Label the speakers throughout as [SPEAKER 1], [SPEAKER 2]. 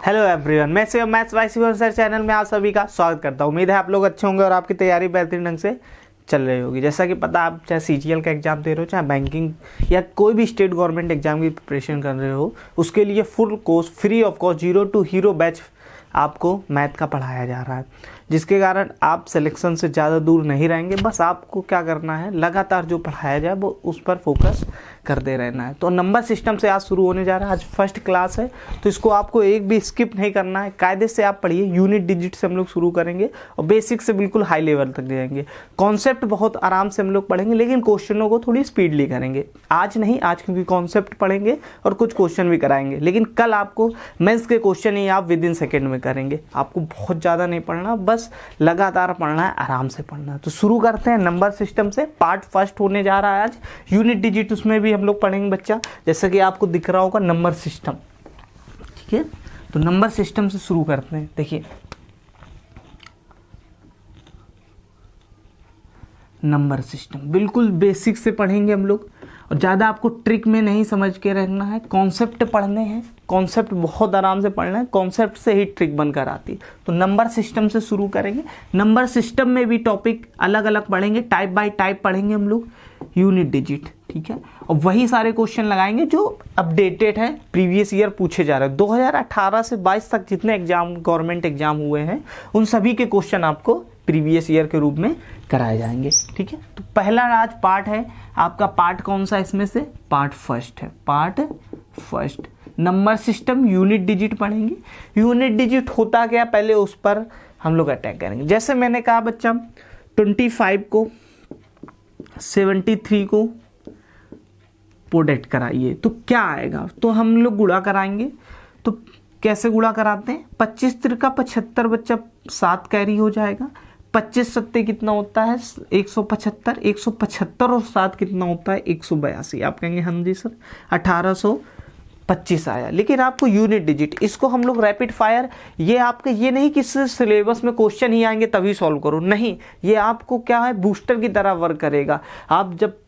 [SPEAKER 1] Hello everyone, मैं Shivam maths by Shivam sir channel में आप सभी का स्वागत करता हूँ। उम्मीद है आप लोग अच्छे होंगे और आपकी तैयारी बेहतरीन ढंग से चल रही होगी। जैसा कि पता आप चाहे सीजीएल का एग्जाम दे रहे हो, चाहे बैंकिंग या कोई भी स्टेट गवर्नमेंट एग्जाम की प्रिपरेशन कर रहे हो, उसके लिए full course free of cost 0 to hero batch आपको मैथ का पढ़ाया जा रहा है, जिसके कारण आप सिलेक्शन से ज़्यादा दूर नहीं रहेंगे। बस आपको क्या करना है, लगातार जो पढ़ाया जाए वो उस पर फोकस करते रहना है। तो नंबर सिस्टम से आज शुरू होने जा रहा है। आज फर्स्ट क्लास है तो इसको आपको एक भी स्किप नहीं करना है, कायदे से आप पढ़िए। यूनिट डिजिट से हम लोग शुरू करेंगे और बेसिक से बिल्कुल हाई लेवल तक जाएंगे। कॉन्सेप्ट बहुत आराम से हम लोग पढ़ेंगे, लेकिन क्वेश्चनों को थोड़ी स्पीडली करेंगे। आज नहीं, आज क्योंकि कॉन्सेप्ट पढ़ेंगे और कुछ क्वेश्चन भी कराएंगे, लेकिन कल आपको मेंस के क्वेश्चन ही आप विद इन सेकेंड में करेंगे। आपको बहुत ज़्यादा नहीं पढ़ना, बस लगातार पढ़ना है, आराम से पढ़ना है। तो शुरू करते हैं नंबर सिस्टम से। पार्ट फर्स्ट होने जा रहा है आज, यूनिट डिजिट उसमें भी हम लोग पढ़ेंगे बच्चा। जैसे कि आपको दिख रहा होगा नंबर सिस्टम, ठीक है। तो नंबर सिस्टम से शुरू करते हैं। देखिए नंबर सिस्टम बिल्कुल बेसिक से पढ़ेंगे हम लोग, और ज़्यादा आपको ट्रिक में नहीं समझ के रहना है। कॉन्सेप्ट पढ़ने हैं, कॉन्सेप्ट बहुत आराम से पढ़ना है, कॉन्सेप्ट से ही ट्रिक बनकर आती है। तो नंबर सिस्टम से शुरू करेंगे। नंबर सिस्टम में भी टॉपिक अलग अलग पढ़ेंगे, टाइप बाय टाइप पढ़ेंगे हम लोग। यूनिट डिजिट, ठीक है, और वही सारे क्वेश्चन लगाएंगे जो अपडेटेड है, प्रीवियस ईयर पूछे जा रहे हैं। 2018 से 22 तक जितने एग्जाम गवर्नमेंट एग्जाम हुए हैं, उन सभी के क्वेश्चन आपको प्रीवियस ईयर के रूप में कराए जाएंगे, ठीक है। तो पहला आज पार्ट है आपका। पार्ट कौन सा इसमें से? पार्ट फर्स्ट है। Part first number system, unit digit पढ़ेंगे। यूनिट डिजिट होता क्या, पहले उस पर हम लोग अटैक करेंगे। जैसे मैंने कहा बच्चा, 25 को 73 को प्रोडक्ट कराइए तो क्या आएगा, तो हम लोग गुणा कराएंगे। तो कैसे गुणा कराते हैं? 25 त्रिका 75 बच्चा, 7 कैरी हो जाएगा। 25 सत्ते कितना होता है? 175। 175 और 7 कितना होता है? 182। आप कहेंगे हाँ जी सर 1825 आया। लेकिन आपको यूनिट डिजिट, इसको हम लोग रैपिड फायर, ये आपके ये नहीं कि सिलेबस में क्वेश्चन ही आएंगे तभी सॉल्व करो, नहीं, ये आपको क्या है, बूस्टर की तरह वर्क करेगा। आप जब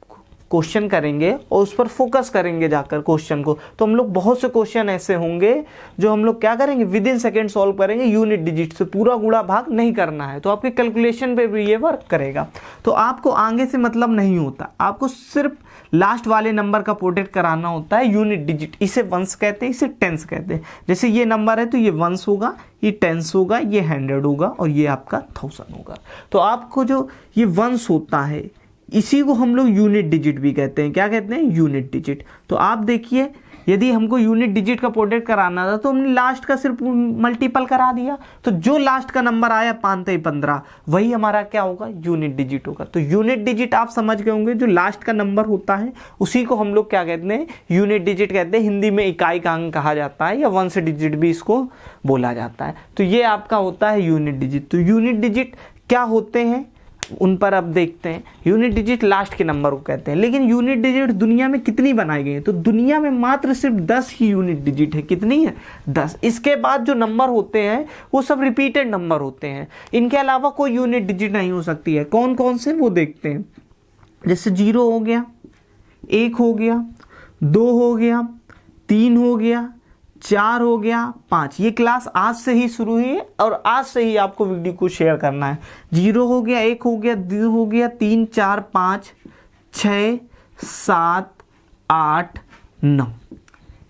[SPEAKER 1] क्वेश्चन करेंगे और उस पर फोकस करेंगे जाकर क्वेश्चन को, तो हम लोग बहुत से क्वेश्चन ऐसे होंगे जो हम लोग क्या करेंगे, विद इन सेकेंड सॉल्व करेंगे। यूनिट डिजिट से पूरा गुणा भाग नहीं करना है, तो आपके कैलकुलेशन पे भी ये वर्क करेगा। तो आपको आगे से मतलब नहीं होता, आपको सिर्फ लास्ट वाले नंबर का प्रोडक्ट कराना होता है। यूनिट डिजिट, इसे वंस कहते हैं, इसे टेंस कहते हैं। जैसे ये नंबर है तो ये वंस होगा, ये टेंस होगा, ये 100 होगा और ये आपका 1000 होगा। तो आपको जो ये वंस होता है, इसी को हम लोग यूनिट डिजिट भी कहते हैं। क्या कहते हैं? Unit digit. तो आप देखिए, यदि हमको यूनिट डिजिट का प्रोडक्ट कराना था तो हमने लास्ट का सिर्फ मल्टीपल करा दिया, तो जो लास्ट का नंबर आया 5-15, वही हमारा क्या होगा? यूनिट डिजिट होगा। तो यूनिट डिजिट आप समझ गए होंगे, जो लास्ट का नंबर होता है उसी को हम लोग क्या कहते हैं? यूनिट डिजिट कहते हैं। हिंदी में इकाई का अंक कहा जाता है, या वंस डिजिट भी इसको बोला जाता है। तो ये आपका होता है यूनिट डिजिट। तो यूनिट डिजिट क्या होते हैं उन पर अब देखते हैं। यूनिट डिजिट लास्ट के नंबर को कहते हैं। लेकिन यूनिट डिजिट दुनिया में कितनी बनाई गई है? तो दुनिया में मात्र सिर्फ 10 ही यूनिट डिजिट है। कितनी है? 10। इसके बाद जो नंबर होते हैं वो सब रिपीटेड नंबर होते हैं। इनके अलावा कोई यूनिट डिजिट नहीं हो सकती है। कौन कौन से, वो देखते हैं। जैसे 0 हो गया, 1 हो गया, 2 हो गया, 3 हो गया, 4 हो गया, 5। ये क्लास आज से ही शुरू हुई है और आज से ही आपको वीडियो को शेयर करना है। 0 हो गया, 1 हो गया, 2 हो गया, 3, 4, 5, 6, 7, 8, 9।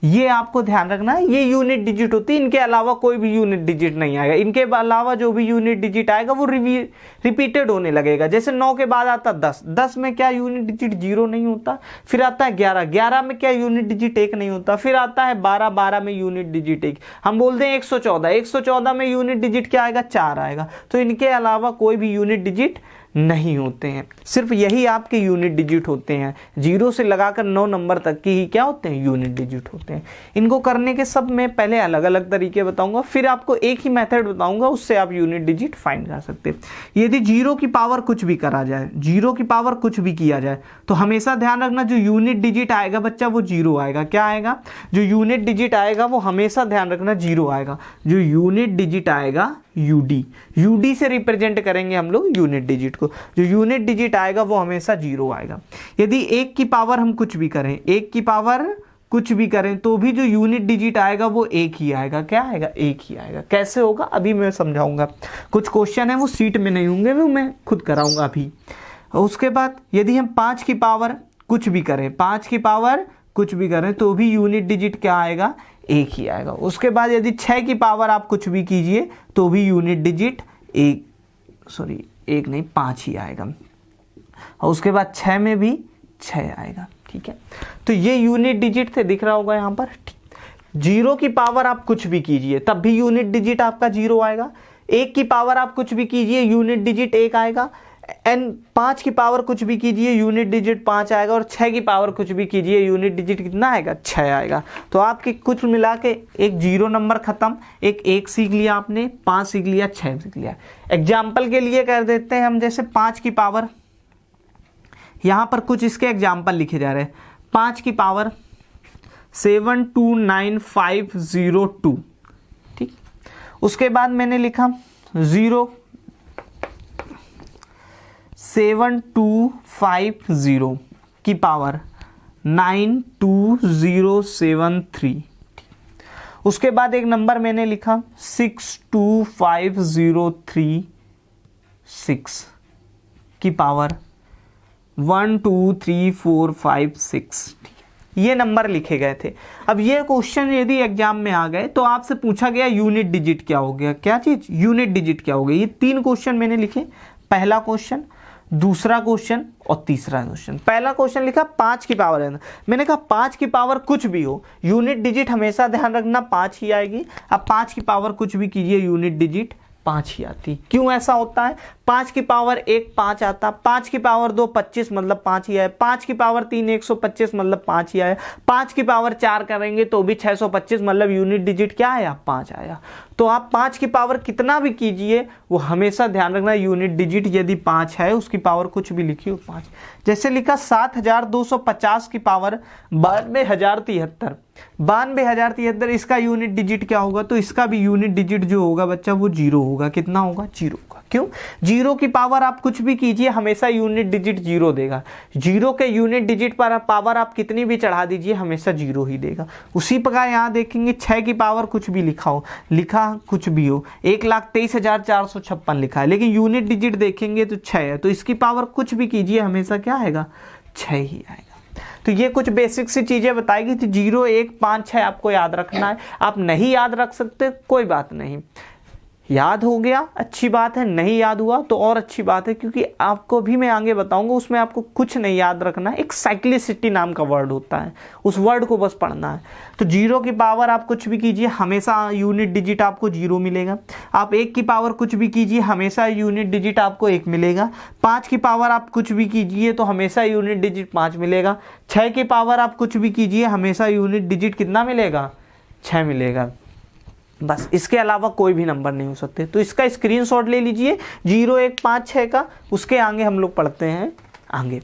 [SPEAKER 1] ये आपको ध्यान रखना है, ये यूनिट डिजिट होती है। इनके अलावा कोई भी यूनिट डिजिट नहीं आएगा। इनके अलावा जो भी यूनिट डिजिट आएगा वो रिपीटेड होने लगेगा। जैसे 9 के बाद आता 10, 10 में क्या यूनिट डिजिट 0 नहीं होता। फिर आता है 11, 11 में क्या यूनिट डिजिट 1 नहीं होता। फिर आता है 12, 12 में यूनिट डिजिट 1। हम बोलते हैं 114, 114 में यूनिट डिजिट क्या आएगा? 4 आएगा। तो इनके अलावा कोई भी यूनिट डिजिट नहीं होते हैं। सिर्फ यही आपके यूनिट डिजिट होते हैं। 0 से लगाकर 9 नंबर तक की ही क्या होते हैं? यूनिट डिजिट होते हैं। इनको करने के सब मैं पहले अलग अलग तरीके बताऊंगा, फिर आपको एक ही मेथड बताऊंगा, उससे आप यूनिट डिजिट फाइंड कर सकते हैं। यदि 0 की पावर कुछ भी करा जाए, 0 की पावर कुछ भी किया जाए, तो हमेशा ध्यान रखना जो यूनिट डिजिट आएगा बच्चा वो 0 आएगा। क्या आएगा? जो यूनिट डिजिट आएगा वो हमेशा ध्यान रखना 0 आएगा। जो यूनिट डिजिट आएगा यूडी से रिप्रेजेंट करेंगे हम लोग यूनिट डिजिट को। जो यूनिट डिजिट आएगा वो हमेशा 0 आएगा। यदि 1 की पावर हम कुछ भी करें, 1 की पावर कुछ भी करें तो भी जो यूनिट डिजिट आएगा वो एक ही आएगा। क्या आएगा? एक ही आएगा। कैसे होगा अभी मैं समझाऊंगा। कुछ क्वेश्चन है वो सीट में नहीं होंगे, वो मैं खुद कराऊंगा अभी। उसके बाद यदि हम 5 की पावर कुछ भी करें, 5 की पावर कुछ भी करें तो भी यूनिट डिजिट क्या आएगा? एक ही आएगा। उसके बाद यदि 6 की पावर आप कुछ भी कीजिए तो भी यूनिट डिजिट एक नहीं 5 ही आएगा। और उसके बाद 6 में भी 6 आएगा। ठीक है, तो ये यूनिट डिजिट थे, दिख रहा होगा यहाँ पर। 0 की पावर आप कुछ भी कीजिए तब भी यूनिट डिजिट आपका 0 आएगा। 1 की पावर आप कुछ भी कीजिए यूनिट डिजिट 1 आएगा। एंड 5 की पावर कुछ भी कीजिए यूनिट डिजिट 5 आएगा। और 6 की पावर कुछ भी कीजिए यूनिट डिजिट कितना आएगा? 6 आएगा। तो आपके कुछ मिला के एक 0 नंबर खत्म, एक सीख लिया आपने, 5 सीख लिया, 6 सीख लिया। एग्जाम्पल के लिए कर देते हैं हम, जैसे 5 की पावर, यहां पर कुछ इसके एग्जाम्पल लिखे जा रहे हैं। 5 की पावर 729,502। ठीक, उसके बाद मैंने लिखा 7250 की पावर 92073। उसके बाद एक नंबर मैंने लिखा 625,036 की पावर 123,456। ये नंबर लिखे गए थे। अब ये क्वेश्चन यदि एग्जाम में आ गए तो आपसे पूछा गया यूनिट डिजिट क्या हो गया? क्या चीज? यूनिट डिजिट क्या हो गया? ये 3 क्वेश्चन मैंने लिखे। पहला क्वेश्चन, दूसरा क्वेश्चन और तीसरा क्वेश्चन। पहला क्वेश्चन लिखा 5 की पावर है, मैंने कहा 5 की पावर कुछ भी हो यूनिट डिजिट हमेशा ध्यान रखना 5 ही आएगी। अब 5 की पावर कुछ भी कीजिए यूनिट डिजिट 5 ही आती। क्यों ऐसा होता है? 5 की पावर 1 5 आता, 5 की पावर 2 25 मतलब 5 ही आए, 5 की पावर 3 125 मतलब 5 ही आया, 5 की पावर 4 करेंगे तो भी 625 मतलब यूनिट डिजिट क्या आया? 5 आया। तो आप 5 की पावर कितना भी कीजिए वो हमेशा ध्यान रखना यूनिट डिजिट यदि 5 है उसकी पावर कुछ भी लिखी हो 5। जैसे लिखा 7250 की पावर 92,073, 92,073 इसका यूनिट डिजिट क्या होगा? तो इसका भी यूनिट डिजिट जो होगा बच्चा वो 0 होगा। कितना होगा? 0 होगा। क्यों? 0 की पावर आप कुछ भी कीजिए हमेशा यूनिट डिजिट 0 देगा। 0 के यूनिट डिजिट पर पावर आप कितनी भी चढ़ा दीजिए हमेशा 0 ही देगा। उसी प्रकार यहाँ देखेंगे 6 की पावर कुछ भी लिखा हो, लिखा कुछ भी हो, 1,23,456 लिखा है, लेकिन यूनिट डिजिट देखेंगे तो 6 है, तो इसकी पावर कुछ भी कीजिए हमेशा क्या आएगा? 6 ही आएगा। तो ये कुछ बेसिक सी चीजें बताएगी थी। 0 1 5 6 आपको याद रखना है। आप नहीं याद रख सकते कोई बात नहीं, याद हो गया अच्छी बात है, नहीं याद हुआ तो और अच्छी बात है, क्योंकि आपको भी मैं आगे बताऊंगा उसमें आपको कुछ नहीं याद रखना है। एक साइक्लिसिटी नाम का वर्ड होता है, उस वर्ड को बस पढ़ना है। तो 0 की पावर आप कुछ भी कीजिए हमेशा यूनिट डिजिट आपको 0 मिलेगा। आप 1 की पावर कुछ भी कीजिए हमेशा यूनिट डिजिट आपको 1 मिलेगा। 5 की पावर आप कुछ भी कीजिए तो हमेशा यूनिट डिजिट 5 मिलेगा। 6 की पावर आप कुछ भी कीजिए हमेशा यूनिट डिजिट कितना मिलेगा? 6 मिलेगा। बस इसके अलावा कोई भी नंबर नहीं हो सकते। तो इसका स्क्रीनशॉट ले लीजिए 0 1 5 6 का। उसके आगे हम लोग पढ़ते हैं आगे।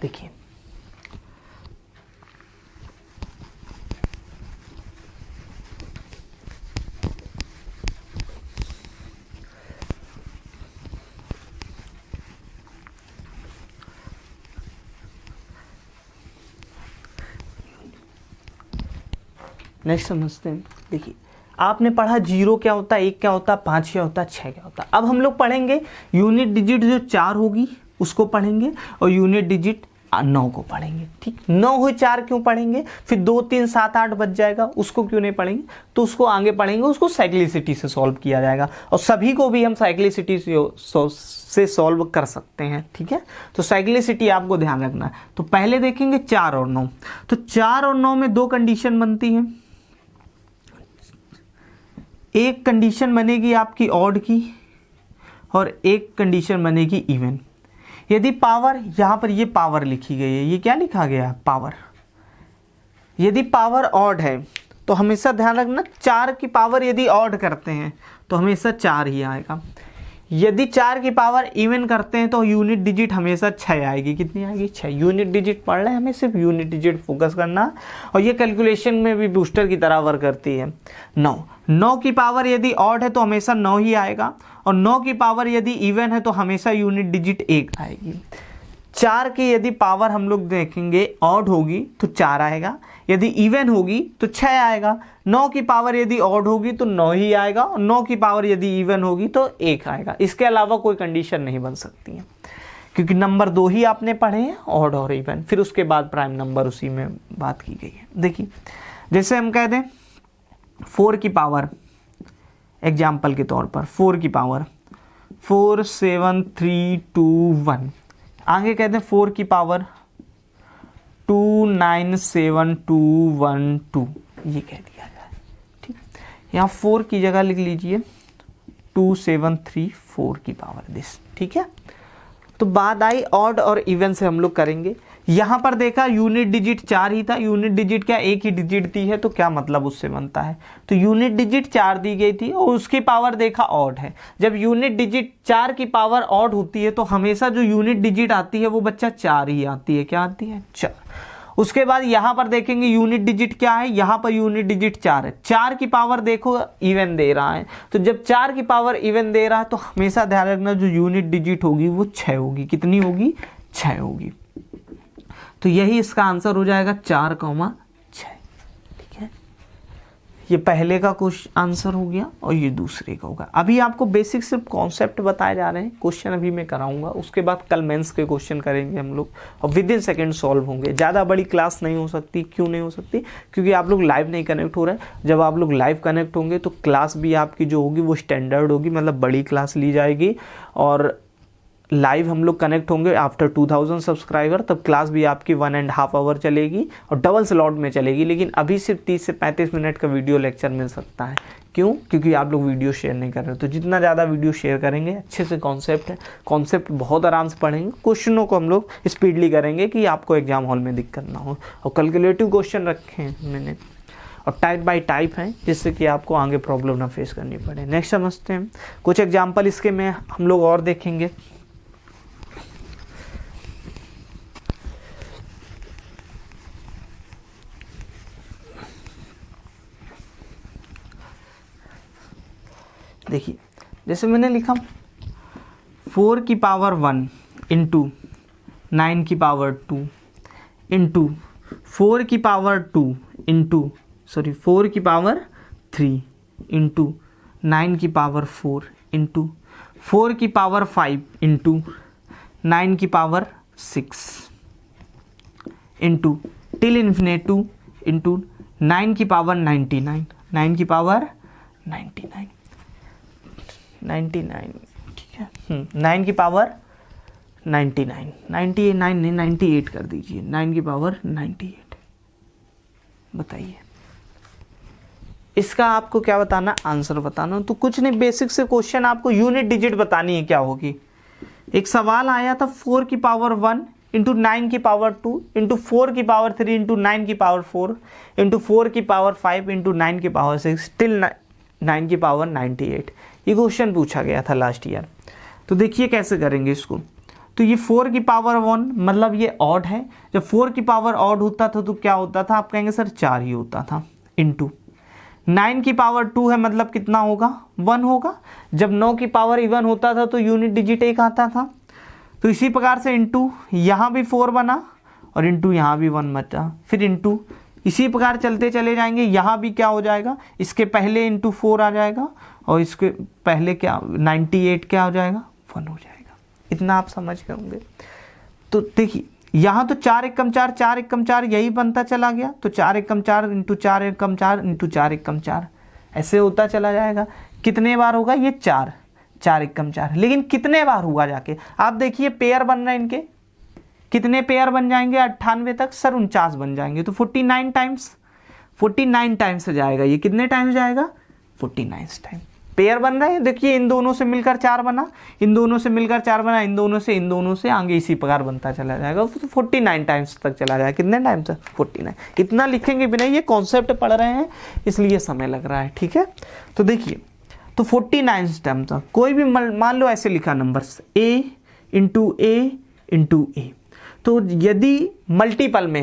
[SPEAKER 1] देखिए नेक्स्ट समझते हैं। देखिए आपने पढ़ा 0 क्या होता है, 1 क्या होता है, 5 क्या होता है, 6 क्या होता है। अब हम लोग पढ़ेंगे यूनिट डिजिट जो 4 होगी उसको पढ़ेंगे और यूनिट डिजिट 9 को पढ़ेंगे। ठीक, 9 हुई 4 क्यों पढ़ेंगे? फिर 2 3 7 8 बच जाएगा, उसको क्यों नहीं पढ़ेंगे? तो उसको आगे पढ़ेंगे, उसको साइक्लिसिटी से सॉल्व किया जाएगा और सभी को भी हम साइक्लिसिटी से सॉल्व कर सकते हैं। ठीक है, तो साइक्लिसिटी आपको ध्यान रखना है। तो पहले देखेंगे 4 और 9। तो 4 और 9 में 2 कंडीशन बनती हैं। एक कंडीशन बनेगी आपकी ऑड की और एक कंडीशन बनेगी इवन। यदि पावर, यहां पर ये पावर लिखी गई है, ये क्या लिखा गया? पावर। यदि पावर ऑड है तो हमेशा ध्यान रखना 4 की पावर यदि ऑड करते हैं तो हमेशा 4 ही आएगा। यदि 4 की पावर इवन करते हैं तो यूनिट डिजिट हमेशा 6 आएगी। कितनी आएगी? 6। यूनिट डिजिट पढ़ रहे हैं, हमें सिर्फ यूनिट डिजिट फोकस करना, और ये कैलकुलेशन में भी बूस्टर की तरह वर्क करती है। 9 की पावर यदि ऑड है तो हमेशा 9 ही आएगा, और 9 की पावर यदि इवन है तो हमेशा यूनिट डिजिट 1 आएगी। 4 की यदि पावर हम लोग देखेंगे ऑड होगी तो 4 आएगा, यदि इवन होगी तो 6 आएगा। 9 की पावर यदि ऑड होगी तो 9 ही आएगा, और 9 की पावर यदि इवन होगी तो 1 आएगा। इसके अलावा कोई कंडीशन नहीं बन सकती है, क्योंकि नंबर 2 ही आपने पढ़े हैं, ऑड और इवन, फिर उसके बाद प्राइम नंबर उसी में बात की गई है। देखिए जैसे हम कह दें 4 की पावर, एग्जाम्पल के तौर पर 4 की पावर 4 7 3 2 1, आगे कहते हैं 4 की पावर 2 9 7 2 1 2, ये कह दिया जाए। ठीक, यहाँ 4 की जगह लिख लीजिए 2 7 3 4 की पावर दिस। ठीक है, तो बात आई ऑड और इवन से हम लोग करेंगे। यहाँ पर देखा यूनिट डिजिट 4 ही था, यूनिट डिजिट क्या एक ही डिजिट दी है, तो क्या मतलब उससे बनता है, तो यूनिट डिजिट 4 दी गई थी और उसकी पावर देखा ऑड है। जब यूनिट डिजिट 4 की पावर ऑड होती है तो हमेशा जो यूनिट डिजिट आती है वो बच्चा 4 ही आती है। क्या आती है? 4। उसके बाद यहाँ पर देखेंगे यूनिट डिजिट क्या है, यहाँ पर यूनिट डिजिट 4 है। 4 की पावर देखो इवन दे रहा है, तो जब 4 की पावर इवन दे रहा है तो हमेशा ध्यान रखना जो यूनिट डिजिट होगी वो 6 होगी। कितनी होगी? 6 होगी। तो यही इसका आंसर हो जाएगा 4,6। ठीक है, ये पहले का क्वेश्चन आंसर हो गया और ये दूसरे का होगा। अभी आपको बेसिक सिर्फ कॉन्सेप्ट बताए जा रहे हैं, क्वेश्चन अभी मैं कराऊंगा, उसके बाद कल मेंस के क्वेश्चन करेंगे हम लोग और विद इन सेकेंड सॉल्व होंगे। ज़्यादा बड़ी क्लास नहीं हो सकती। क्यों नहीं हो सकती? क्योंकि आप लोग लाइव नहीं कनेक्ट हो रहे हैं। जब आप लोग लाइव कनेक्ट होंगे तो क्लास भी आपकी जो होगी वो स्टैंडर्ड होगी, मतलब बड़ी क्लास ली जाएगी। और लाइव हम लोग कनेक्ट होंगे आफ्टर 2000 सब्सक्राइबर, तब क्लास भी आपकी 1.5 आवर चलेगी और डबल स्लॉट में चलेगी। लेकिन अभी सिर्फ 30 से 35 मिनट का वीडियो लेक्चर मिल सकता है। क्यों? क्योंकि आप लोग वीडियो शेयर नहीं कर रहे। तो जितना ज़्यादा वीडियो शेयर करेंगे, अच्छे से कॉन्सेप्ट है, कॉन्सेप्ट बहुत आराम से पढ़ेंगे, क्वेश्चनों को हम लोग स्पीडली करेंगे कि आपको एग्जाम हॉल में दिक्कत ना हो। और कैलकुलेटिव क्वेश्चन रखे हैं मैंने और टाइप बाय टाइप हैं, जिससे कि आपको आगे प्रॉब्लम ना फेस करनी पड़े। नेक्स्ट समझते हैं कुछ एग्जाम्पल इसके में हम लोग और देखेंगे। देखिए जैसे मैंने लिखा 4 की पावर 1 इंटू 9 की पावर 2 इंटू 4 की पावर 2 इंटू 4 की पावर 3 इंटू 9 की पावर 4 इंटू 4 की पावर 5 इंटू 9 की पावर 6 इंटू टिल इन्फिनेटू इंटू 9 की पावर 99, 9 की पावर 99, ठीक है। 9 की पावर 99, 99 नहीं 98 कर दीजिए, 9 की पावर 98। बताइए इसका आपको क्या बताना? आंसर बताना। तो कुछ नहीं, बेसिक से क्वेश्चन आपको यूनिट डिजिट बतानी है क्या होगी। एक सवाल आया था 4 की पावर 1 इंटू 9 की पावर 2 इंटू 4 की पावर 3 इंटू 9 की पावर 4 इंटू 4 की पावर 5 इंटू 9 की पावर 6 टिल 9 की पावर 98। ये क्वेश्चन पूछा गया था लास्ट ईयर। तो देखिए कैसे करेंगे इसको। तो ये 4 की पावर 1 मतलब ये ऑड है। जब 4 की पावर ऑड होता था तो क्या होता था? आप कहेंगे सर 4 ही होता था। इंटू 9 की पावर 2 है मतलब कितना होगा? 1 होगा। जब 9 की पावर इवन होता था तो यूनिट डिजिट 1 आता था। तो इसी प्रकार से इंटू यहाँ भी 4 बना और इंटू यहाँ भी 1 बचा, फिर इंटू इसी प्रकार चलते चले जाएंगे। यहाँ भी क्या हो जाएगा? इसके पहले इंटू 4 आ जाएगा और इसके पहले क्या 98 क्या हो जाएगा? 1 हो जाएगा। इतना आप समझ गए होंगे। तो देखिए यहाँ तो 4 एकम 4 4 एकम 4 यही बनता चला गया। तो 4 एकम 4 इंटू 4 एकम 4 इंटू 4 एकम 4 ऐसे होता चला जाएगा। कितने बार होगा? ये 4 4 एकम 4। लेकिन कितने बार हुआ जाके आप देखिए, पेयर बन रहे हैं इनके। कितने पेयर बन जाएंगे 98 तक? सर 49 बन जाएंगे। तो 49 टाइम्स से जाएगा। ये कितने टाइम्स जाएगा? 49 टाइम पेयर बन रहे हैं। देखिए इन दोनों से मिलकर 4 बना, इन दोनों से मिलकर 4 बना, इन दोनों से आगे इसी प्रकार बनता चला जाएगा। तो 49 टाइम्स तक चला जाएगा। कितने टाइम तक? 49। इतना लिखेंगे भी नहीं, ये कॉन्सेप्ट पढ़ रहे हैं इसलिए समय लग रहा है। ठीक है, तो देखिए तो 49 टर्म तक कोई भी मान लो ऐसे लिखा नंबर्स a इंटू ए, तो यदि मल्टीपल में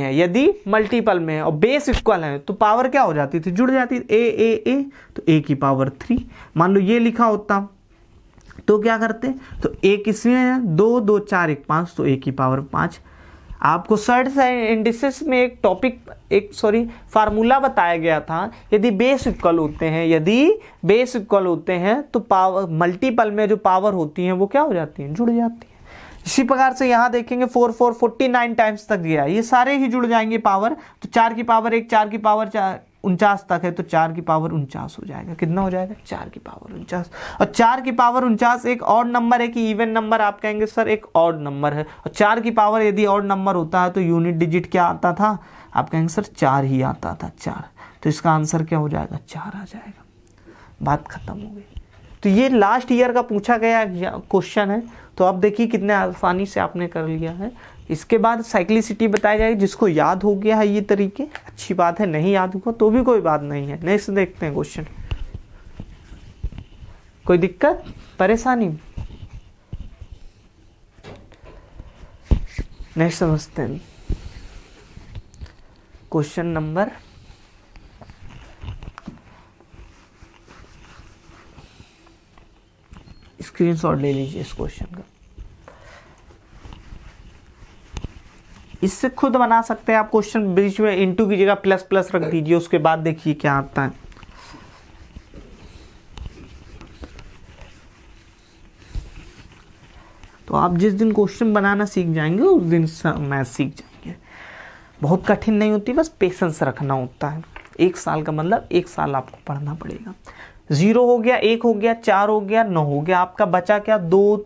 [SPEAKER 1] है और बेस इक्वल है तो पावर क्या हो जाती थी, जुड़ जाती थी, ए तो a की पावर 3। मान लो ये लिखा होता तो क्या करते, तो a किसमें है 2 2 4 1 5, तो a की पावर 5। आपको सर्च इंडिसेस में एक फार्मूला बताया गया था, यदि बेस इक्वल होते हैं तो पावर मल्टीपल में जो पावर होती है वो क्या हो जाती है, जुड़ जाती है। इसी प्रकार से यहाँ देखेंगे 49 टाइम्स तक गया, ये सारे ही जुड़ जाएंगे पावर, तो 4 की पावर 1 4 की पावर 49 तक है, तो 4 की पावर 49 हो जाएगा। कितना हो जाएगा, 4 की पावर 49। और 4 की पावर 49 एक ऑड नंबर है कि इवन नंबर, आप कहेंगे सर एक ऑड नंबर है। और 4 की पावर यदि ऑड नंबर होता है तो यूनिट डिजिट क्या आता था, आप कहेंगे सर 4 ही आता था, 4। तो इसका आंसर क्या हो जाएगा, 4 आ जाएगा। बात खत्म हो गई। तो ये लास्ट ईयर का पूछा गया क्वेश्चन है, तो आप देखिए कितने आसानी से आपने कर लिया है। इसके बाद साइक्लिसिटी बताई जाएगी, जिसको याद हो गया है ये तरीके अच्छी बात है, नहीं याद हुआ तो भी कोई बात नहीं है। नेक्स्ट देखते हैं क्वेश्चन। कोई दिक्कत परेशानी, नेक्स्ट समझते हैं क्वेश्चन नंबर स्क्रीनशॉट ले लीजिए इस क्वेश्चन का, इससे खुद बना सकते हैं आप क्वेश्चन। बीच में इंटू की जगह प्लस प्लस रख दीजिए, उसके बाद देखिए क्या आता है। तो आप जिस दिन क्वेश्चन बनाना सीख जाएंगे उस दिन मैथ सीख जाएंगे। बहुत कठिन नहीं होती, बस पेशेंस रखना होता है। 1 साल का मतलब 1 साल आपको पढ़ना पड़ेगा। 0 हो गया, 1 हो गया, 4 हो गया, 9 हो गया, आपका बचा क्या, 2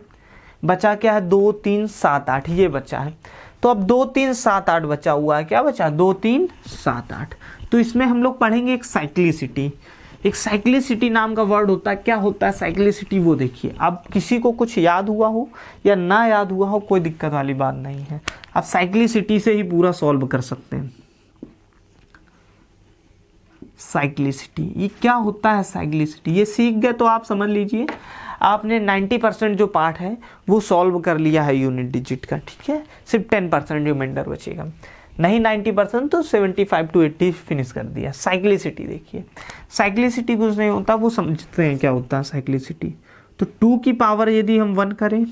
[SPEAKER 1] 3 7 8 ये बचा है। तो अब 2 3 7 8 बचा हुआ है, क्या बचा, 2 3 7 8। तो इसमें हम लोग पढ़ेंगे एक साइक्लिसिटी नाम का वर्ड होता है। क्या होता है साइक्लिसिटी, वो देखिए। अब किसी को कुछ याद हुआ हो या ना याद हुआ हो, कोई दिक्कत वाली बात नहीं है, आप साइक्लिसिटी से ही पूरा सॉल्व कर सकते हैं। साइक्लिसिटी ये क्या होता है, साइक्लिसिटी ये सीख गए तो आप समझ लीजिए आपने 90% जो पार्ट है वो सॉल्व कर लिया है यूनिट डिजिट का, ठीक है। सिर्फ 10% रिमाइंडर बचेगा, नहीं 90% तो 75 to 80 फिनिश कर दिया। साइक्लिसिटी देखिए, साइक्लिसिटी कुछ नहीं होता, वो समझते हैं क्या होता है साइक्लिसिटी। तो 2 की पावर यदि हम 1 करें,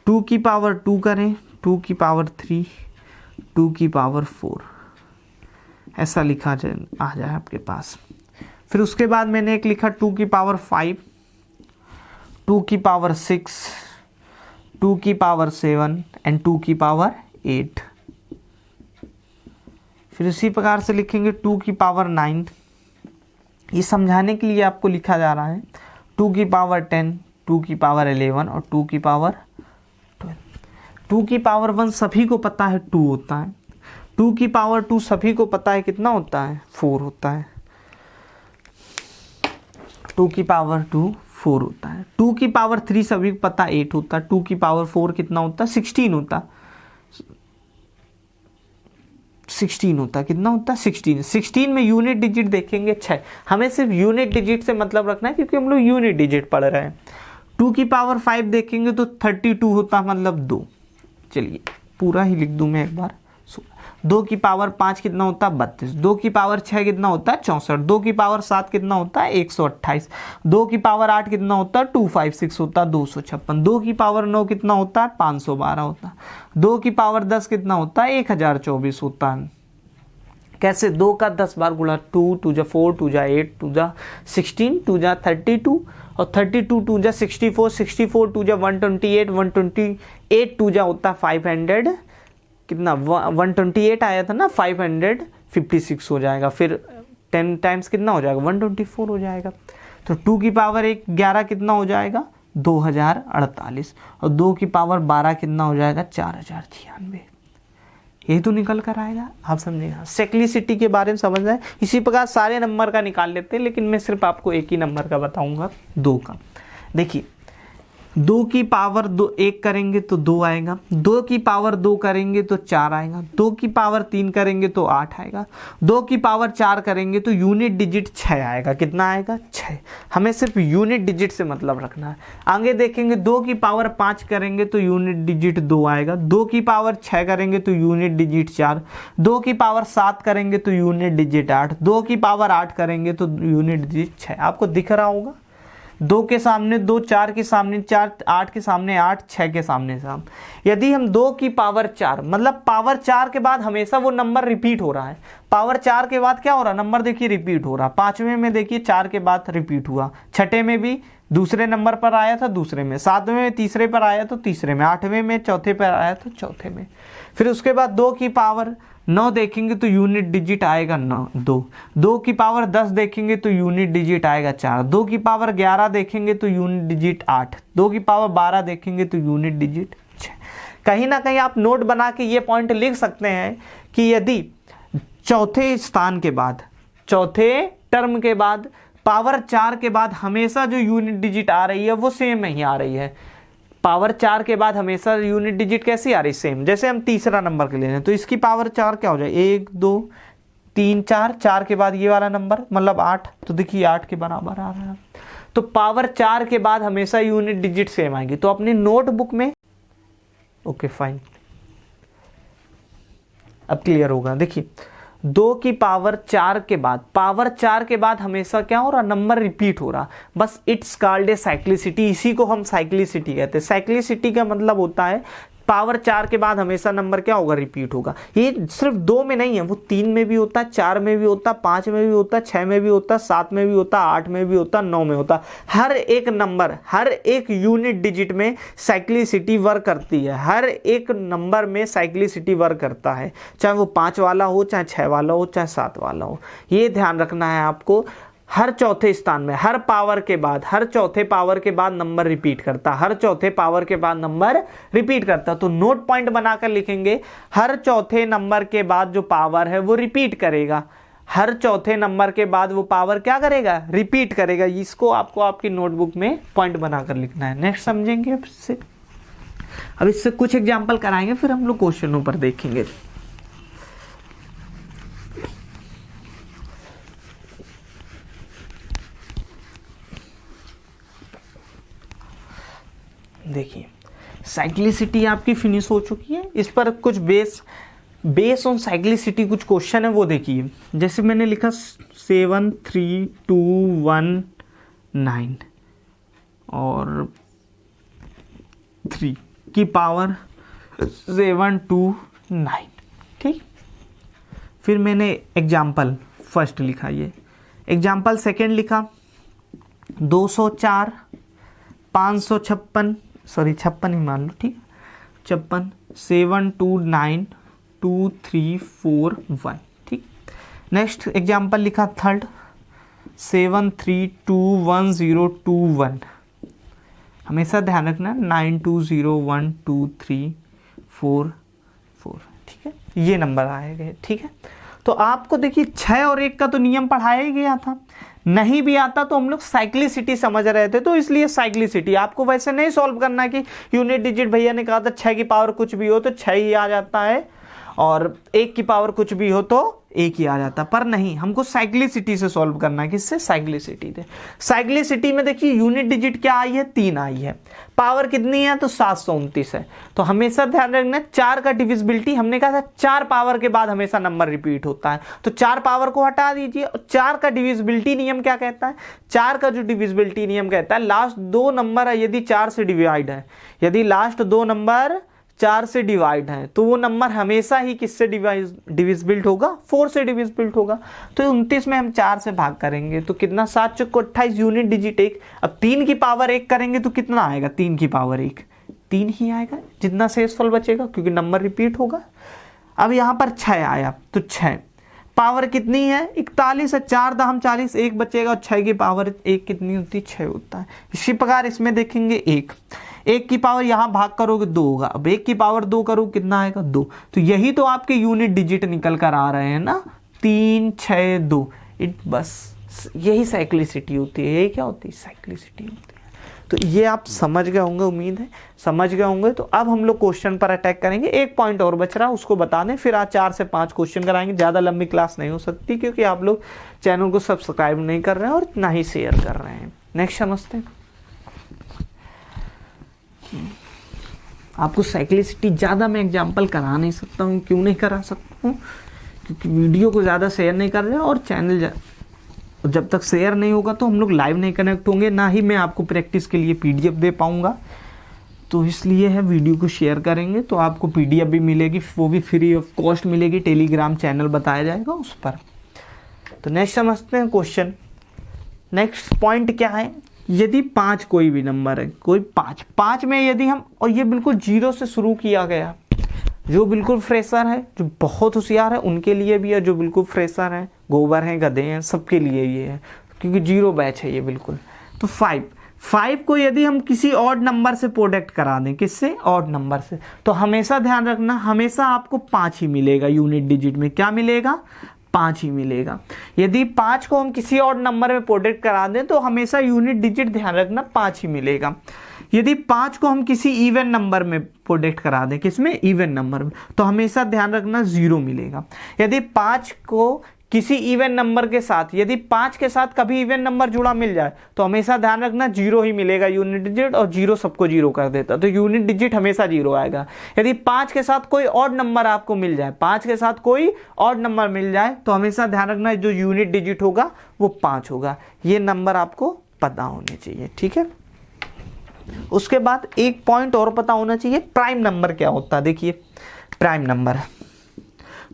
[SPEAKER 1] 2 की पावर 2 करें, 2 की पावर 3, 2 की पावर 4, ऐसा लिखा आ जाए आपके पास। फिर उसके बाद मैंने एक लिखा 2 की पावर 5, 2 की पावर 6, 2 की पावर 7 एंड 2 की पावर 8। फिर इसी प्रकार से लिखेंगे 2 की पावर 9, ये समझाने के लिए आपको लिखा जा रहा है। 2 की पावर 10, 2 की पावर 11 और 2 की पावर 12। 2 की पावर 1 सभी को पता है 2 होता है, 2 की पावर 2 सभी को पता है कितना होता है, 4 होता है। 2 की पावर 2 4 होता है। 2 की पावर 3 सभी को पता 8 होता है। 2 की पावर 4 कितना होता है, 16 होता, 16 होता, कितना होता है 16। 16 में यूनिट डिजिट देखेंगे 6, हमें सिर्फ यूनिट डिजिट से मतलब रखना है क्योंकि हम लोग यूनिट डिजिट पढ़ रहे हैं। 2 की पावर 5 देखेंगे तो 32 होता, मतलब 2। चलिए पूरा ही लिख दूं मैं एक बार। 2 की पावर 5 कितना होता है 32, 2 की पावर 6 कितना होता है 64, 2 की पावर 7 कितना होता है 128, 2 की पावर 8 कितना होता है 256 होता है 256, 2 की पावर 9 कितना होता है 512 होता है, 2 की पावर 10 कितना होता है 1024 होता है। कैसे, 2 का 10 बार गुणा, 2 2 जा 4, 2 जा 8, 2 जा 16, 2 जा 32 और 32 2 जा 64, 64 2 जा 128, 128 2 जा होता है 500, कितना 128 आया था ना, 556 हो जाएगा। फिर 10 टाइम्स कितना हो जाएगा 124 हो जाएगा। तो 2 की पावर 11 कितना हो जाएगा 2048 और 2 की पावर 12 कितना हो जाएगा 4096। यही तो निकल कर आएगा, आप समझेगा। साइक्लिसिटी के बारे में समझ रहे हैं। इसी प्रकार सारे नंबर का निकाल लेते हैं, लेकिन मैं सिर्फ आपको एक ही नंबर का बताऊंगा, 2 का। देखिए 2 की पावर 1 करेंगे तो 2 आएगा, 2 की पावर 2 करेंगे तो 4 आएगा, 2 की पावर 3 करेंगे तो 8 आएगा, 2 की पावर 4 करेंगे तो यूनिट डिजिट 6 आएगा। कितना आएगा? 6। हमें सिर्फ यूनिट डिजिट से मतलब रखना है। आगे देखेंगे 2 की पावर 5 करेंगे तो यूनिट डिजिट 2 आएगा, 2 की पावर 6 करेंगे तो यूनिट डिजिट 4, 2 की पावर 7 करेंगे तो यूनिट डिजिट 8, 2 की पावर 8 करेंगे तो यूनिट डिजिट 6। आपको दिख रहा होगा 2 के सामने 2, 4 के सामने 4, 8 के सामने 8, 6 के सामने 7। यदि हम 2 की पावर 4 मतलब पावर 4 के बाद हमेशा वो नंबर रिपीट हो रहा है। पावर 4 के बाद क्या हो रहा है? नंबर देखिए रिपीट हो रहा। 5वें में देखिए 4 के बाद रिपीट हुआ, 6ठे में भी दूसरे नंबर पर आया था दूसरे में, 7वें में तीसरे पर आया तो तीसरे में, 8वें में चौथे पर आया तो चौथे में। फिर उसके बाद 2 की पावर 9 देखेंगे तो यूनिट डिजिट आएगा 9, 2। 2 की पावर 10 देखेंगे तो यूनिट डिजिट आएगा 4। 2 की पावर 11 देखेंगे तो यूनिट डिजिट 8। 2 की पावर 12 देखेंगे तो यूनिट डिजिट 6। कहीं ना कहीं आप नोट बना के ये पॉइंट लिख सकते हैं कि यदि चौथे स्थान के बाद, चौथे टर्म के बाद पावर 4 के बाद हमेशा जो यूनिट डिजिट आ रही है वो सेम ही आ रही है। पावर 4 के बाद हमेशा यूनिट डिजिट कैसी आ रही? सेम। जैसे हम तीसरा नंबर के ले रहे हैं तो इसकी पावर 4 क्या हो जाए? 1 2 3 4, 4 के बाद ये वाला नंबर मतलब 8, तो देखिए 8 के बराबर आ रहा है। तो पावर 4 के बाद हमेशा यूनिट डिजिट सेम आएगी। तो अपनी नोटबुक में ओके फाइन, अब क्लियर होगा। देखिए 2 की पावर 4 के बाद, पावर 4 के बाद हमेशा क्या हो रहा? नंबर रिपीट हो रहा। बस इट्स कॉल्ड ए साइक्लिसिटी। इसी को हम साइक्लिसिटी कहते हैं। साइक्लिसिटी का मतलब होता है पावर 4 के बाद हमेशा नंबर क्या होगा? रिपीट होगा। ये सिर्फ 2 में नहीं है, वो 3 में भी होता है, 4 में भी होता है, 5 में भी होता है, 6 में भी होता है, 7 में भी होता है, 8 में भी होता है, 9 में होता है। हर एक नंबर, हर एक यूनिट डिजिट में साइक्लिसिटी वर्क करती है। हर एक नंबर में साइक्लिसिटी वर्क करता है, चाहे वो 5 वाला हो, चाहे 6 वाला हो, चाहे 7 वाला हो। ये ध्यान रखना है आपको। हर चौथे स्थान में, हर पावर के बाद, हर चौथे पावर के बाद नंबर रिपीट करता, हर चौथे पावर के बाद नंबर रिपीट करता। तो नोट पॉइंट बनाकर लिखेंगे, हर चौथे नंबर के बाद जो पावर है वो रिपीट करेगा। हर चौथे नंबर के बाद वो पावर क्या करेगा? रिपीट करेगा। इसको आपको आपकी नोटबुक में पॉइंट बनाकर लिखना है। नेक्स्ट समझेंगे अब इससे कुछ एग्जाम्पल कराएंगे, फिर हम लोग क्वेश्चनों पर देखेंगे। देखिए साइक्लिसिटी आपकी फिनिश हो चुकी है। इस पर कुछ बेस ऑन साइक्लिसिटी कुछ क्वेश्चन है वो देखिए। जैसे मैंने लिखा 7 3 2 1 9 और 3 की पावर 7 2 9। ठीक, फिर मैंने एग्जाम्पल फर्स्ट लिखा, ये एग्जाम्पल सेकेंड लिखा 204 556, सॉरी 56 ही मान लो, ठीक, 56 7 2 9 2 3 4 1। ठीक, नेक्स्ट एग्जाम्पल लिखा थर्ड 7 3 2 1 0 2 1। हमेशा ध्यान रखना 9 2 0 1 2 3 4 4। ठीक है, ये नंबर आएंगे। ठीक है, तो आपको देखिए 6 और 1 का तो नियम पढ़ाया ही गया था। नहीं भी आता तो हम लोग साइक्लिसिटी समझ रहे थे, तो इसलिए साइक्लिसिटी आपको वैसे नहीं सॉल्व करना कि यूनिट डिजिट भैया ने कहा था 6 की पावर कुछ भी हो तो 6 ही आ जाता है और 1 की पावर कुछ भी हो तो 1 ही आ जाता, पर नहीं, हमको साइक्लिसिटी से सॉल्व करना है। किससे? साइक्लिसिटी से। साइक्लिसिटी में देखिए यूनिट डिजिट क्या आई है? 3 आई है। पावर कितनी है? तो 729 है। तो हमेशा ध्यान रखना 4 का डिविजिबिलिटी, हमने कहा था 4 पावर के बाद हमेशा नंबर रिपीट होता है, तो 4 पावर को हटा दीजिए। 4 का डिविजिबिलिटी नियम क्या कहता है? 4 का जो डिविजिबिलिटी नियम कहता है लास्ट 2 नंबर यदि 4 से डिवाइड है, यदि लास्ट 2 नंबर 4 से डिवाइड है तो वो नंबर हमेशा ही किससे डिविजिबिल्ट होगा? 4 से डिविजिबिल्ट होगा। तो 29 में हम 4 से भाग करेंगे तो कितना? 7 चौक 28, यूनिट डिजिट 1। अब 3 की पावर 1 करेंगे तो कितना आएगा? 3 की पावर 1 3 ही आएगा, जितना शेषफल बचेगा, क्योंकि नंबर रिपीट होगा। अब यहाँ पर 6 आया तो 6 पावर कितनी है? 41 है, 4 दाम 40, 1 बचेगा और 6 की पावर 1 कितनी होती है? 6 होता है। इसी प्रकार इसमें देखेंगे 1 की पावर यहाँ भाग करोगे 2 होगा। अब 1 की पावर 2 करो कितना आएगा? 2। तो यही तो आपके यूनिट डिजिट निकल कर आ रहे हैं ना, 3 6 2। बस यही साइक्लिसिटी होती है। यही क्या होती है? साइक्लिसिटी होती है। तो ये आप समझ गए होंगे, उम्मीद है समझ गए होंगे। तो अब हम लोग क्वेश्चन पर अटैक करेंगे। एक पॉइंट और बच रहा है, उसको बता दें, फिर आज 4 से 5 क्वेश्चन कराएंगे। ज़्यादा लंबी क्लास नहीं हो सकती क्योंकि आप लोग चैनल को सब्सक्राइब नहीं कर रहे हैं और ना ही शेयर कर रहे हैं। नेक्स्ट समझते हैं। आपको साइक्लिसिटी ज़्यादा मैं एग्जाम्पल करा नहीं सकता हूँ। क्यों नहीं करा सकता हूँ? क्योंकि वीडियो को ज़्यादा शेयर नहीं कर रहे और चैनल जब तक शेयर नहीं होगा तो हम लोग लाइव नहीं कनेक्ट होंगे, ना ही मैं आपको प्रैक्टिस के लिए PDF दे पाऊँगा। तो इसलिए है वीडियो को शेयर करेंगे तो आपको PDF भी मिलेगी, वो भी फ्री ऑफ कॉस्ट मिलेगी। टेलीग्राम चैनल बताया जाएगा उस पर। तो नेक्स्ट समझते हैं क्वेश्चन। नेक्स्ट पॉइंट क्या है, यदि 5 कोई भी नंबर है, कोई 5 में यदि हम, और ये बिल्कुल 0 से शुरू किया गया, जो बिल्कुल फ्रेशर है, जो बहुत होशियार है उनके लिए भी है, जो बिल्कुल फ्रेशर है, गोबर हैं, गधे हैं, सबके लिए ये है क्योंकि 0 बैच है ये बिल्कुल। तो 5 को यदि हम किसी ऑड नंबर से प्रोडक्ट करा दें, किससे? ऑड नंबर से, तो हमेशा ध्यान रखना, हमेशा आपको 5 ही मिलेगा। यूनिट डिजिट में क्या मिलेगा? 5 ही मिलेगा। यदि 5 को हम किसी और नंबर में प्रोडक्ट करा दें तो हमेशा यूनिट डिजिट ध्यान रखना 5 ही मिलेगा। यदि 5 को हम किसी इवन नंबर में प्रोडक्ट करा दें, किसमें? इवन नंबर में, तो हमेशा ध्यान रखना 0 मिलेगा। यदि 5 को किसी इवन नंबर के साथ, यदि 5 के साथ कभी इवन नंबर जुड़ा मिल जाए तो हमेशा ध्यान रखना 0 ही मिलेगा यूनिट डिजिट, और 0 सबको 0 कर देता, तो यूनिट डिजिट हमेशा 0 आएगा। यदि 5 के साथ कोई ऑड नंबर आपको मिल जाए, 5 के साथ कोई ऑड नंबर मिल जाए तो हमेशा ध्यान रखना जो यूनिट डिजिट होगा वो 5 होगा। ये नंबर आपको पता होने चाहिए, ठीक है। उसके बाद एक पॉइंट और पता होना चाहिए, प्राइम नंबर क्या होता है। देखिए प्राइम नंबर,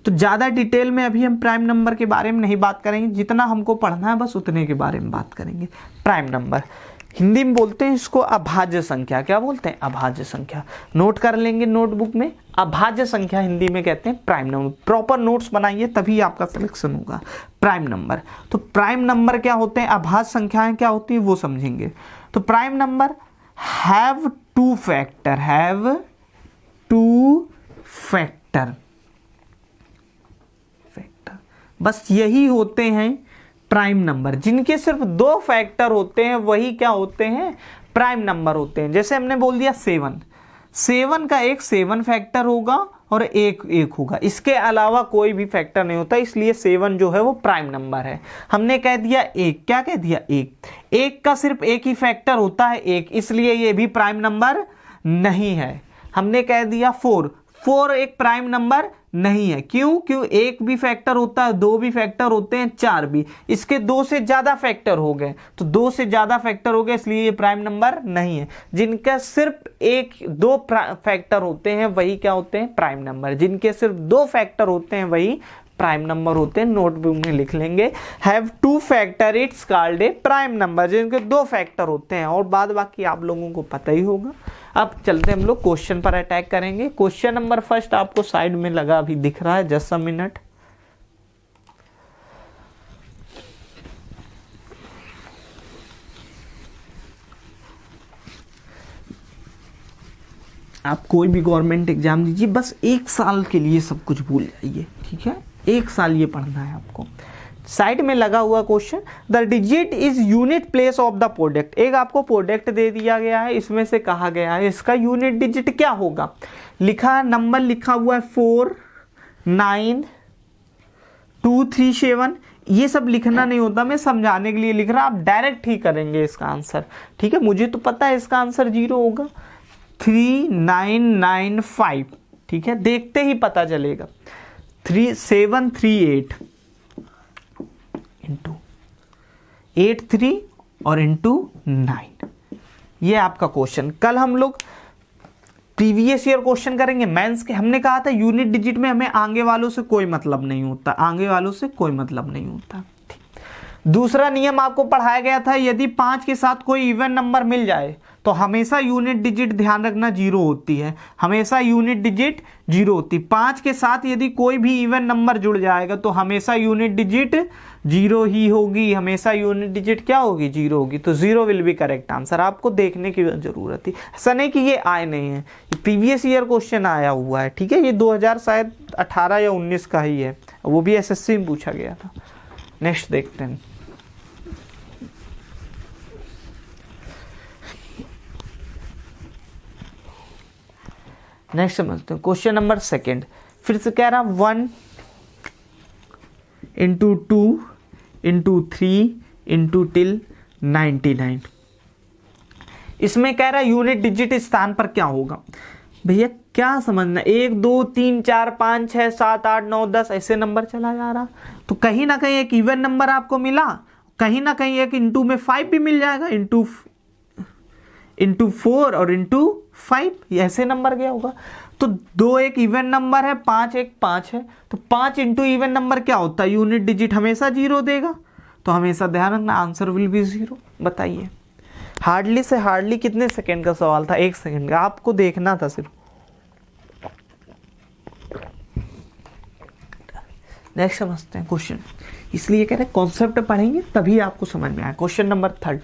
[SPEAKER 1] तो ज़्यादा डिटेल में अभी हम प्राइम नंबर के बारे में नहीं बात करेंगे, जितना हमको पढ़ना है बस उतने के बारे में बात करेंगे। प्राइम नंबर हिंदी में बोलते हैं इसको अभाज्य संख्या। क्या बोलते हैं? अभाज्य संख्या। नोट कर लेंगे नोटबुक में, अभाज्य संख्या हिंदी में कहते हैं प्राइम नंबर। प्रॉपर नोट्स बनाइए तभी आपका सिलेक्शन होगा। प्राइम नंबर, तो प्राइम नंबर क्या होते हैं, अभाज्य संख्याएं क्या होती है वो समझेंगे। तो prime number have two factor, बस यही होते हैं प्राइम नंबर। जिनके सिर्फ 2 फैक्टर होते हैं वही क्या होते हैं? प्राइम नंबर होते हैं। जैसे हमने बोल दिया 7 का एक 7 फैक्टर होगा और एक होगा, इसके अलावा कोई भी फैक्टर नहीं होता, इसलिए 7 जो है वो प्राइम नंबर है। हमने कह दिया 1, क्या कह दिया? 1 का सिर्फ एक ही फैक्टर होता है 1, इसलिए ये भी प्राइम नंबर नहीं है। हमने कह दिया 4 एक प्राइम नंबर नहीं है। क्यों? एक भी फैक्टर होता है, 2 भी फैक्टर होते हैं, 4 भी, इसके 2 से ज्यादा फैक्टर हो गए, तो 2 से ज्यादा फैक्टर हो गए इसलिए ये प्राइम नंबर नहीं है। जिनका सिर्फ 1-2 फैक्टर होते हैं वही क्या होते हैं? Prime number. जिनके सिर्फ 2 फैक्टर होते हैं वही प्राइम नंबर होते हैं। नोटबुक में लिख लेंगे, have 2 factor it's called a prime number. जिनके 2 फैक्टर होते हैं, और बाद बाकी आप लोगों को पता ही होगा। अब चलते हम लोग क्वेश्चन पर अटैक करेंगे। क्वेश्चन नंबर फर्स्ट आपको साइड में लगा अभी दिख रहा है, जस्ट अ मिनट। आप कोई भी गवर्नमेंट एग्जाम दीजिए, बस 1 साल के लिए सब कुछ भूल जाइए, ठीक है? 1 साल ये पढ़ना है आपको। साइड में लगा हुआ question, the digit is unit place of the product. एक आपको प्रोडक्ट दे दिया गया है, इसमें से कहा गया है इसका यूनिट डिजिट क्या होगा। लिखा नंबर लिखा हुआ है 4, 9, 2, 3, 7। ये सब लिखना नहीं होता, मैं समझाने के लिए लिख रहा, आप डायरेक्ट ही करेंगे इसका आंसर, ठीक है? मुझे तो पता है इसका आंसर 0 होगा। 3995, ठीक है? देखते ही पता चलेगा। 3738 इंटू 83 और इंटू 9। ये आपका क्वेश्चन। कल हम लोग प्रीवियस ईयर क्वेश्चन करेंगे मेंस के। हमने कहा था यूनिट डिजिट में हमें आगे वालों से कोई मतलब नहीं होता, आगे वालों से कोई मतलब नहीं होता। दूसरा नियम आपको पढ़ाया गया था, यदि 5 के साथ कोई इवन नंबर मिल जाए तो हमेशा यूनिट डिजिट ध्यान रखना 0 होती है, हमेशा यूनिट डिजिट 0 होती है। 5 के साथ यदि कोई भी इवन नंबर जुड़ जाएगा तो हमेशा यूनिट डिजिट 0 ही होगी, हमेशा यूनिट डिजिट क्या होगी? 0 होगी। तो 0 विल बी करेक्ट आंसर। आपको देखने की जरूरत थी, ऐसा नहीं कि ये आए नहीं है, ये प्रीवियस ईयर क्वेश्चन आया हुआ है, ठीक है? ये 2018 या 19 का ही है, वो भी SSC में पूछा गया था। नेक्स्ट देखते हैं। नेक्स्ट समझते हैं क्वेश्चन नंबर सेकंड। फिर से कह रहा 1 इंटू 2 इंटू 3 इंटू टिल 99। इसमें कह रहा है यूनिट डिजिट स्थान पर क्या होगा। भैया क्या समझना, 1 2 3 4 5 6 7 8 9 10 ऐसे नंबर चला जा रहा, तो कहीं ना कहीं एक इवन नंबर आपको मिला, कहीं ना कहीं एक इंटू में 5 भी मिल जाएगा, इंटू 4 और इंटू 5 ऐसे नंबर गया होगा। तो 2 एक इवन नंबर है, 5 एक 5 है, तो 5 इंटू इवन नंबर क्या होता है, यूनिट डिजिट हमेशा 0 देगा। तो हमेशा ध्यान रखना आंसर विल बी 0। बताइए, हार्डली से हार्डली कितने सेकंड का सवाल था, 1 सेकंड का, आपको देखना था सिर्फ। नेक्स्ट समझते हैं क्वेश्चन, इसलिए कह रहे हैं कॉन्सेप्ट पढ़ेंगे तभी आपको समझ में आए। क्वेश्चन नंबर 3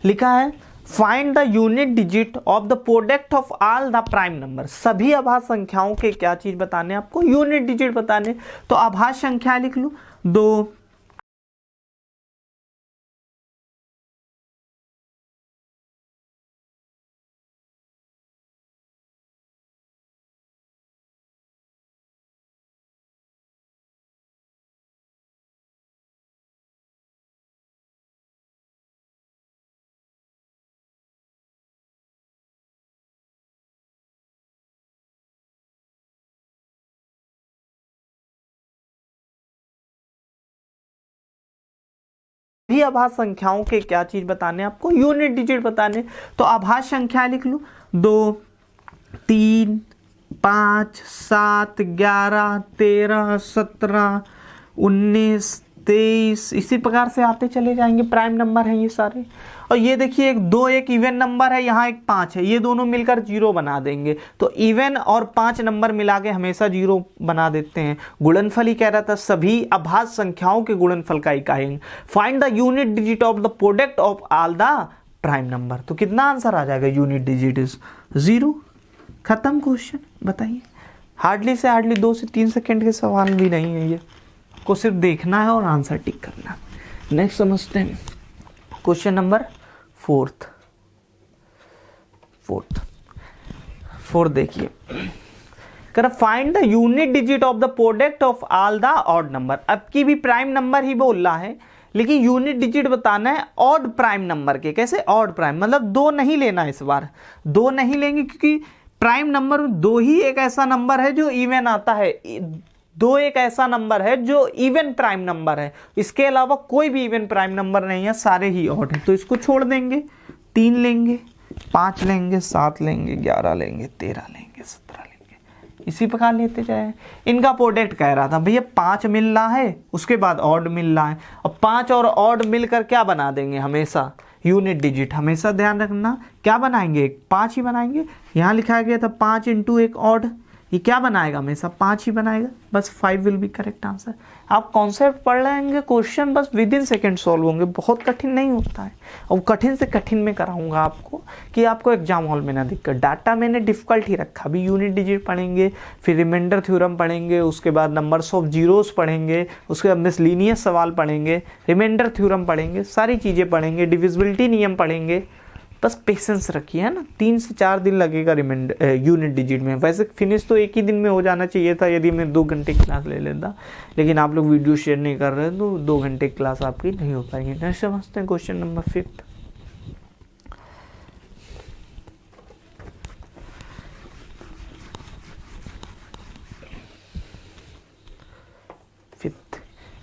[SPEAKER 1] लिखा है find the unit digit of the product of all the prime number. सभी अभाज्य संख्याओं के क्या चीज बताने, आपको यूनिट डिजिट बताने। तो अभाज्य संख्या लिख लूं 2, भी अभाज्य संख्याओं के क्या चीज बताने, आपको यूनिट डिजिट बताने। तो अभाज्य संख्या लिख लूं 2 3 5 7 11 13 17 19 23 इसी प्रकार से आते चले जाएंगे। प्राइम नंबर है ये सारे। और ये देखिए 2 एक इवन नंबर है, यहाँ एक 5 है, ये दोनों मिलकर 0 बना देंगे। तो इवन और 5 नंबर मिला के हमेशा 0 बना देते हैं। गुणनफल ही कह रहा था, सभी अभाज्य संख्याओं के गुणनफल का इकाई। Find the unit digit of the product of all the prime number. तो कितना आंसर आ जाएगा, यूनिट डिजिट इज 0। खत्म क्वेश्चन। बताइए, हार्डली से हार्डली 2 से 3 सेकेंड के सवाल भी नहीं है, ये को सिर्फ देखना है और आंसर टिक करना। नेक्स्ट समझते हैं क्वेश्चन नंबर 4 देखिए, कर find the unit digit of the product of all the odd number. अब की भी प्राइम नंबर ही बोल रहा है, लेकिन यूनिट डिजिट बताना है ऑड प्राइम नंबर के। कैसे ऑड प्राइम, मतलब 2 नहीं लेना, इस बार 2 नहीं लेंगे, क्योंकि प्राइम नंबर 2 ही एक ऐसा नंबर है जो इवन आता है। 2 एक ऐसा नंबर है जो इवन प्राइम नंबर है, इसके अलावा कोई भी इवन प्राइम नंबर नहीं है, सारे ही ऑड है। तो इसको छोड़ देंगे, 3 लेंगे, 5 लेंगे, 7 लेंगे, 11 लेंगे, 13 लेंगे, 17 लेंगे, इसी प्रकार लेते जाए। इनका प्रोडक्ट कह रहा था भैया 5 मिल रहा है, उसके बाद ऑड मिल रहा है, और 5 और ऑड मिलकर क्या बना देंगे, हमेशा यूनिट डिजिट। हमेशा ध्यान रखना क्या बनाएंगे, 5 ही बनाएंगे। यहाँ लिखा गया था 5 इंटू एक ऑड, ये क्या बनाएगा, हमेशा 5 ही बनाएगा। बस 5 विल बी करेक्ट आंसर। आप कॉन्सेप्ट पढ़ लेंगे, क्वेश्चन बस विद इन सेकेंड सॉल्व होंगे, बहुत कठिन नहीं होता है। और कठिन से कठिन में कराऊंगा आपको, कि आपको एग्जाम हॉल में ना दिक्कत। डाटा मैंने डिफिकल्ट ही रखा। अभी यूनिट डिजिट पढ़ेंगे, फिर रिमाइंडर थ्योरम पढ़ेंगे, उसके बाद नंबर्स ऑफ जीरोस पढ़ेंगे, उसके बाद मिसलिनियस सवाल पढ़ेंगे, रिमाइंडर थ्योरम पढ़ेंगे, सारी चीज़ें पढ़ेंगे, डिविजिबिलिटी नियम पढ़ेंगे। बस पेशेंस रखिए, है ना। 3 से 4 दिन लगेगा यूनिट डिजिट में। वैसे फिनिश तो एक ही दिन में हो जाना चाहिए था, यदि मैं 2 घंटे क्लास ले लेता, लेकिन आप लोग वीडियो शेयर नहीं कर रहे तो 2 घंटे क्लास आपकी नहीं हो पाएगी। नेक्स्ट समझते हैं क्वेश्चन नंबर 5।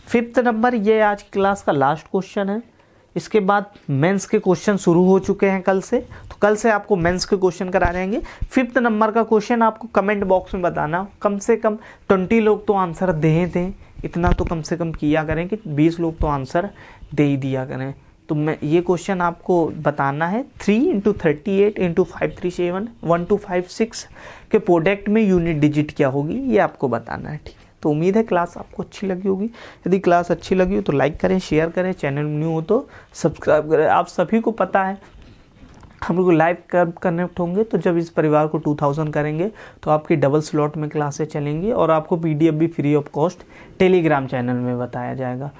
[SPEAKER 1] फिफ्थ नंबर, ये आज की क्लास का लास्ट क्वेश्चन है। इसके बाद मेंस के क्वेश्चन शुरू हो चुके हैं कल से, तो कल से आपको मेंस के क्वेश्चन करा जाएंगे। 5th नंबर का क्वेश्चन आपको कमेंट बॉक्स में बताना, कम से कम 20 लोग तो आंसर दें, इतना तो कम से कम किया करें कि 20 लोग तो आंसर दे ही दिया करें। तो मैं ये क्वेश्चन आपको बताना है 3 × 38 × 537 1 2 5 6 के प्रोडक्ट में यूनिट डिजिट क्या होगी, ये आपको बताना है। ठीक है, तो उम्मीद है क्लास आपको अच्छी लगी होगी। यदि क्लास अच्छी लगी हो तो लाइक करें, शेयर करें, चैनल न्यू हो तो सब्सक्राइब करें। आप सभी को पता है हम लोग लाइव कब कनेक्ट होंगे, तो जब इस परिवार को 2000 करेंगे तो आपकी डबल स्लॉट में क्लासेस चलेंगी और आपको PDF भी free of cost Telegram channel में बताया जाएगा।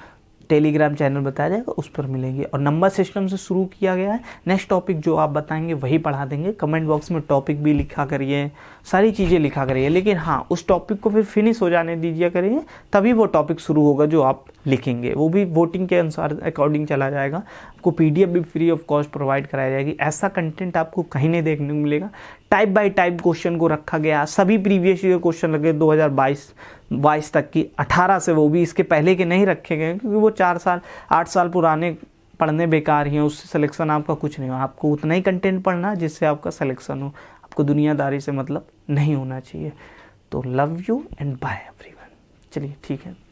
[SPEAKER 1] टेलीग्राम चैनल बताया जाएगा, उस पर मिलेंगे। और नंबर सिस्टम से शुरू किया गया है। नेक्स्ट टॉपिक जो आप बताएंगे वही पढ़ा देंगे। कमेंट बॉक्स में टॉपिक भी लिखा करिए, सारी चीज़ें लिखा करिए, लेकिन हाँ उस टॉपिक को फिर फिनिश हो जाने दीजिए करिए, तभी वो टॉपिक शुरू होगा जो आप लिखेंगे। वो भी वोटिंग के अनुसार अकॉर्डिंग चला जाएगा। आपको पीडीएफ भी फ्री ऑफ कॉस्ट प्रोवाइड कराई जाएगी। ऐसा कंटेंट आपको कहीं नहीं देखने को मिलेगा। टाइप बाय टाइप क्वेश्चन को रखा गया, सभी प्रीवियस ईयर क्वेश्चन लगे 2022 तक की, 18 से, वो भी इसके पहले के नहीं रखे गए क्योंकि वो 4 साल 8 साल पुराने पढ़ने बेकार ही हैं, उससे सिलेक्शन आपका कुछ नहीं हो। आपको उतना ही कंटेंट पढ़ना है जिससे आपका सिलेक्शन हो। आपको दुनियादारी से मतलब नहीं होना चाहिए। तो love you and bye everyone. चलिए ठीक है।